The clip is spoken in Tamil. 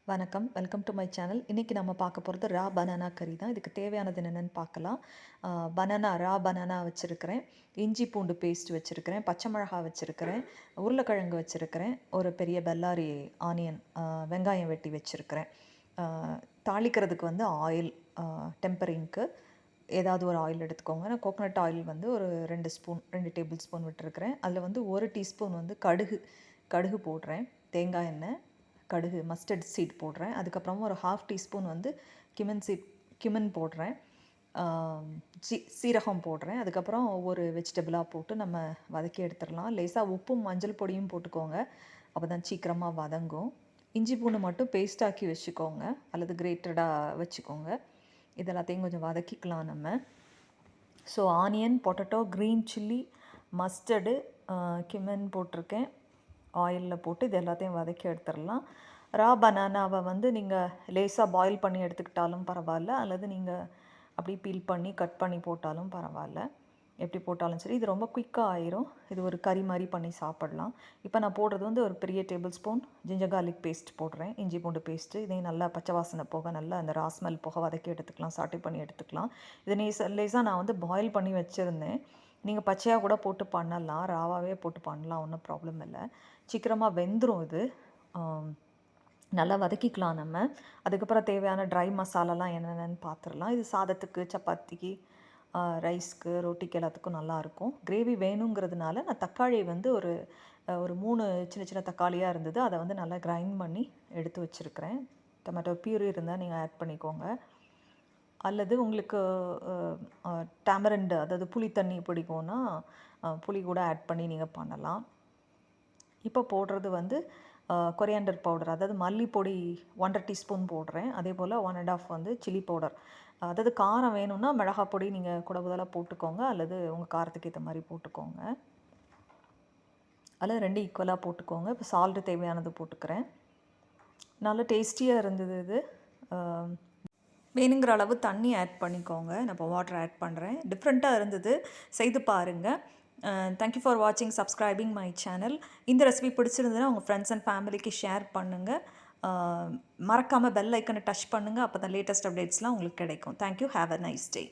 வணக்கம், வெல்கம் டு மை சேனல். இன்றைக்கி நம்ம பார்க்க போகிறது ரா பனானா கறி தான். இதுக்கு தேவையானது என்னென்னு பார்க்கலாம். ரா பனானா வச்சுருக்கிறேன், இஞ்சி பூண்டு பேஸ்ட் வச்சுருக்கிறேன், பச்சை மிளகாய் வச்சுருக்கிறேன், உருளைக்கிழங்கு வச்சுருக்கிறேன், ஒரு பெரிய பெல்லாரி ஆனியன் வெங்காயம் வெட்டி வச்சுருக்கிறேன். தாளிக்கிறதுக்கு வந்து ஆயில், டெம்பரிங்க்கு ஏதாவது ஒரு ஆயில் எடுத்துக்கோங்க. நான் கோகோனட் ஆயில் வந்து ஒரு 2 டேபிள் ஸ்பூன் விட்டுருக்கிறேன். அதில் வந்து 1 டீஸ்பூன் வந்து கடுகு போடுறேன், தேங்காய் எண்ணெய், கடுகு மஸ்டர்ட் சீட் போடுறேன். அதுக்கப்புறமா ஒரு 1/2 டீஸ்பூன் வந்து கிமன் போடுறேன், சீரகம் போடுறேன். அதுக்கப்புறம் ஒவ்வொரு வெஜிடபிளாக போட்டு நம்ம வதக்கி எடுத்துடலாம். லேசாக உப்பும் மஞ்சள் பொடியும் போட்டுக்கோங்க, அப்போ தான் சீக்கிரமாக வதங்கும். இஞ்சி பூண்டு மட்டும் பேஸ்டாக்கி வச்சுக்கோங்க அல்லது கிரேட்டடாக வச்சுக்கோங்க. இதெல்லாத்தையும் கொஞ்சம் வதக்கிக்கலாம் நம்ம. So onion, potato, green chilli, mustard, cumin போட்டிருக்கேன். ஆயிலில் போட்டு இது எல்லாத்தையும் வதக்கி எடுத்துடலாம். ரா பனானாவை வந்து நீங்கள் லேசாக பாயில் பண்ணி எடுத்துக்கிட்டாலும் பரவாயில்ல, அல்லது நீங்கள் அப்படி பீல் பண்ணி கட் பண்ணி போட்டாலும் பரவாயில்ல. எப்படி போட்டாலும் சரி, இது ரொம்ப குயிக்காக ஆயிரும். இது ஒரு கறி மாதிரி பண்ணி சாப்பிட்லாம். இப்போ நான் போடுறது வந்து ஒரு பெரிய tablespoon ginger garlic paste போடுறேன், இஞ்சி பூண்டு பேஸ்ட்டு. இதையும் நல்லா பச்சை வாசனை போக நல்லா அந்த ராஸ்மெல் போக வதக்கி எடுத்துக்கலாம், சாட்டை பண்ணி எடுத்துக்கலாம். இது லேசாக நான் வந்து பாயில் பண்ணி வச்சுருந்தேன். நீங்கள் பச்சையாக கூட போட்டு பண்ணலாம், ராவாகவே போட்டு பண்ணலாம், ஒன்றும் ப்ராப்ளம் இல்லை. சீக்கிரமாக வெந்துடும் இது. நல்லா வதக்கிக்கலாம் நம்ம. அதுக்கப்புறம் தேவையான ட்ரை மசாலாலாம் என்னென்னு பார்த்துடலாம். இது சாதத்துக்கு, சப்பாத்திக்கு, ரைஸ்க்கு, ரொட்டிக்கு எல்லாத்துக்கும் நல்லாயிருக்கும். கிரேவி வேணுங்கிறதுனால நான் தக்காளி வந்து ஒரு 3 சின்ன சின்ன தக்காளியாக இருந்தது, அதை வந்து நல்லா கிரைண்ட் பண்ணி எடுத்து வச்சுருக்கிறேன். டொமேட்டோ பியூரி இருந்தால் நீங்கள் ஆட் பண்ணிக்கோங்க, அல்லது உங்களுக்கு டேமரண்ட் அதாவது புளி தண்ணி பிடிக்கும்னா புளி கூட ஆட் பண்ணி நீங்கள் பண்ணலாம். இப்போ போடுறது வந்து கொரியாண்டர் பவுடர், அதாவது மல்லிப்பொடி 1.5 டீஸ்பூன் போடுறேன். அதே போல் 1.5 வந்து சில்லி பவுடர். அதாவது காரம் வேணும்னா மிளகாய் பொடி நீங்கள் கூட முதல்ல போட்டுக்கோங்க, அல்லது உங்கள் காரத்துக்கு ஏற்ற மாதிரி போட்டுக்கோங்க, அல்லது 2 ஈக்குவலாக போட்டுக்கோங்க. இப்போ சால்ட்டு தேவையானது போட்டுக்கிறேன். நல்லா டேஸ்டியாக இருந்தது இது. வேணுங்கிற அளவு தண்ணி ஆட் பண்ணிக்கோங்க. நான் இப்போ வாட்டர் ஆட் பண்ணுறேன். டிஃப்ரெண்ட்டாக இருந்தது, செய்து பாருங்கள். தேங்க்யூ ஃபார் வாட்சிங், சப்ஸ்கிரைபிங் மை சேனல். இந்த ரெசிபி பிடிச்சிருந்ததுன்னா உங்கள் ஃப்ரெண்ட்ஸ் அண்ட் ஃபேமிலிக்கு ஷேர் பண்ணுங்கள். மறக்காமல் பெல் ஐக்கனை டச் பண்ணுங்கள், அப்போ தான் லேட்டஸ்ட் அப்டேட்ஸ்லாம் உங்களுக்கு கிடைக்கும். Thank you, have a nice day.